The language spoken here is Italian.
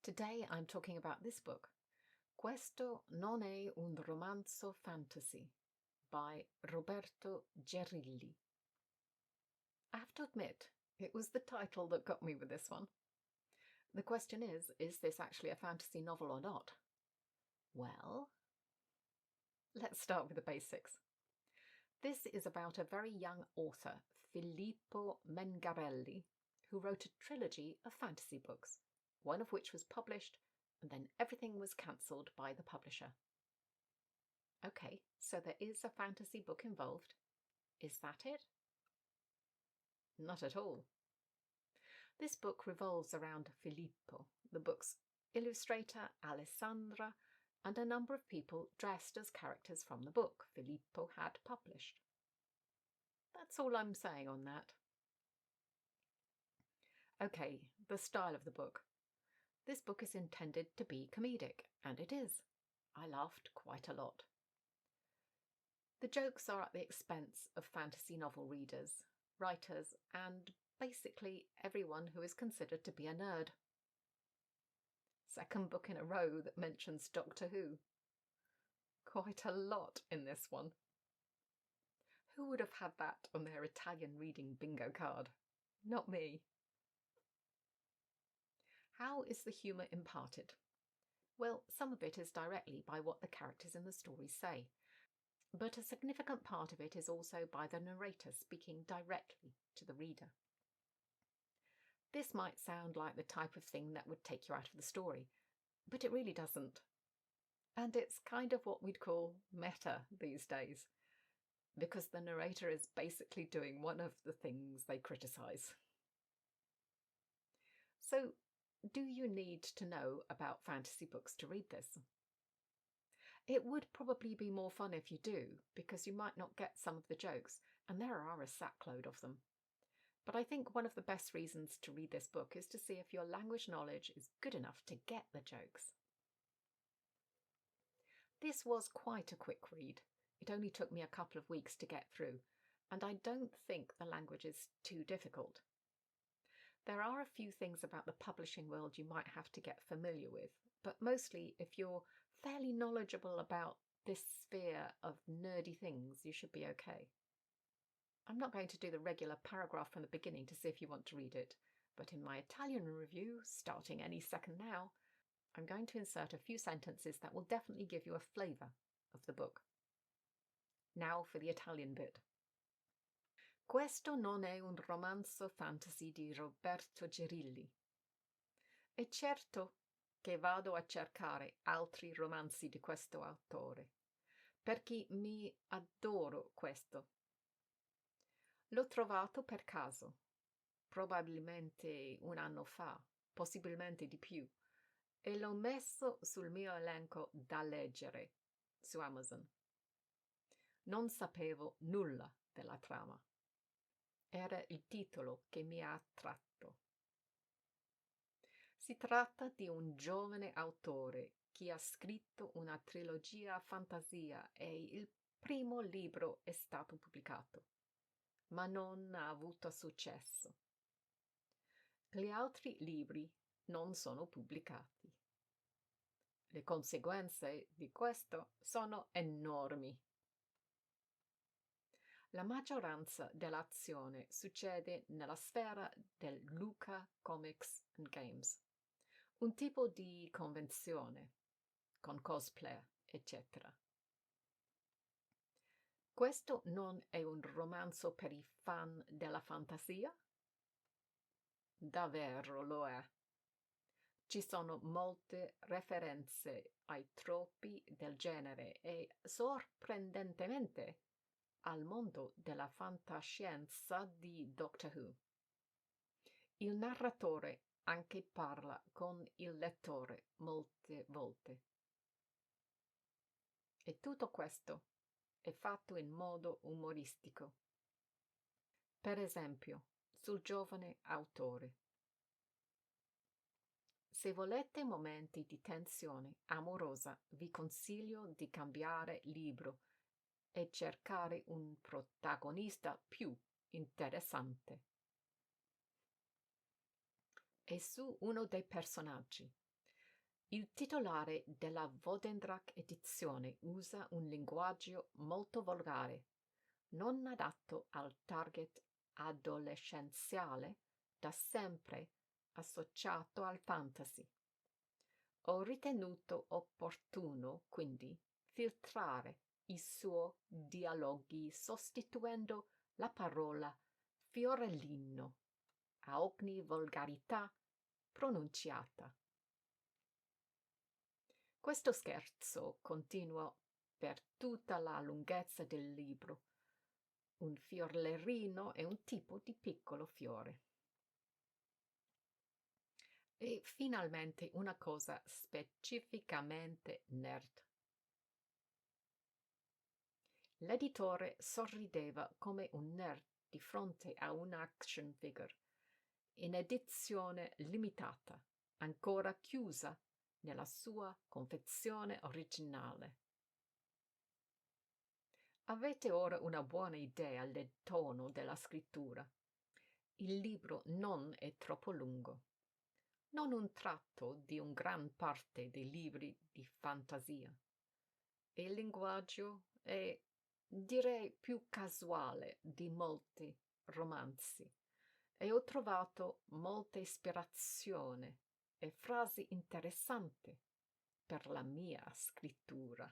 Today I'm talking about this book, Questo non è un romanzo fantasy by Roberto Gerilli. I have to admit, it was the title that got me with this one. The question is this actually a fantasy novel or not? Well, let's start with the basics. This is about a very young author, Filippo Mengarelli, who wrote a trilogy of fantasy books, one of which was published, and then everything was cancelled by the publisher. Okay, so there is a fantasy book involved. Is that it? Not at all. This book revolves around Filippo, the book's illustrator, Alessandra, and a number of people dressed as characters from the book Filippo had published. That's all I'm saying on that. Okay, the style of the book. This book is intended to be comedic, and it is. I laughed quite a lot. The jokes are at the expense of fantasy novel readers, writers, and basically everyone who is considered to be a nerd. Second book in a row that mentions Doctor Who. Quite a lot in this one. Who would have had that on their Italian reading bingo card? Not me. How is the humour imparted? Well, some of it is directly by what the characters in the story say, but a significant part of it is also by the narrator speaking directly to the reader. This might sound like the type of thing that would take you out of the story, but it really doesn't. And it's kind of what we'd call meta these days, because the narrator is basically doing one of the things they criticise. So, do you need to know about fantasy books to read this? It would probably be more fun if you do, because you might not get some of the jokes, and there are a sackload of them. But I think one of the best reasons to read this book is to see if your language knowledge is good enough to get the jokes. This was quite a quick read. It only took me a couple of weeks to get through, and I don't think the language is too difficult. There are a few things about the publishing world you might have to get familiar with, but mostly if you're fairly knowledgeable about this sphere of nerdy things, you should be okay. I'm not going to do the regular paragraph from the beginning to see if you want to read it, but in my Italian review, starting any second now, I'm going to insert a few sentences that will definitely give you a flavour of the book. Now for the Italian bit. Questo non è un romanzo fantasy di Roberto Gerilli. È certo che vado a cercare altri romanzi di questo autore, perché mi adoro questo. L'ho trovato per caso, probabilmente un anno fa, possibilmente di più, e l'ho messo sul mio elenco da leggere su Amazon. Non sapevo nulla della trama. Era il titolo che mi ha attratto. Si tratta di un giovane autore che ha scritto una trilogia a fantasia e il primo libro è stato pubblicato, ma non ha avuto successo. Gli altri libri non sono pubblicati. Le conseguenze di questo sono enormi. La maggioranza dell'azione succede nella sfera del Luca Comics and Games, un tipo di convenzione, con cosplayer, eccetera. Questo non è un romanzo per i fan della fantasia? Davvero lo è. Ci sono molte referenze ai troppi del genere e, sorprendentemente, al mondo della fantascienza di Doctor Who. Il narratore anche parla con il lettore molte volte. E tutto questo è fatto in modo umoristico. Per esempio, sul giovane autore. Se volete momenti di tensione amorosa, vi consiglio di cambiare libro e cercare un protagonista più interessante. E su uno dei personaggi. Il titolare della Vodendrak edizione usa un linguaggio molto volgare, non adatto al target adolescenziale, da sempre associato al fantasy. Ho ritenuto opportuno, quindi, filtrare i suoi dialoghi sostituendo la parola fiorellino a ogni volgarità pronunciata. Questo scherzo continuò per tutta la lunghezza del libro. Un fiorellino è un tipo di piccolo fiore. E finalmente una cosa specificamente nerd. L'editore sorrideva come un nerd di fronte a un action figure in edizione limitata, ancora chiusa nella sua confezione originale. Avete ora una buona idea del tono della scrittura. Il libro non è troppo lungo, non un tratto di un gran parte dei libri di fantasia. Il linguaggio è, direi, più casuale di molti romanzi e ho trovato molta ispirazione e frasi interessanti per la mia scrittura.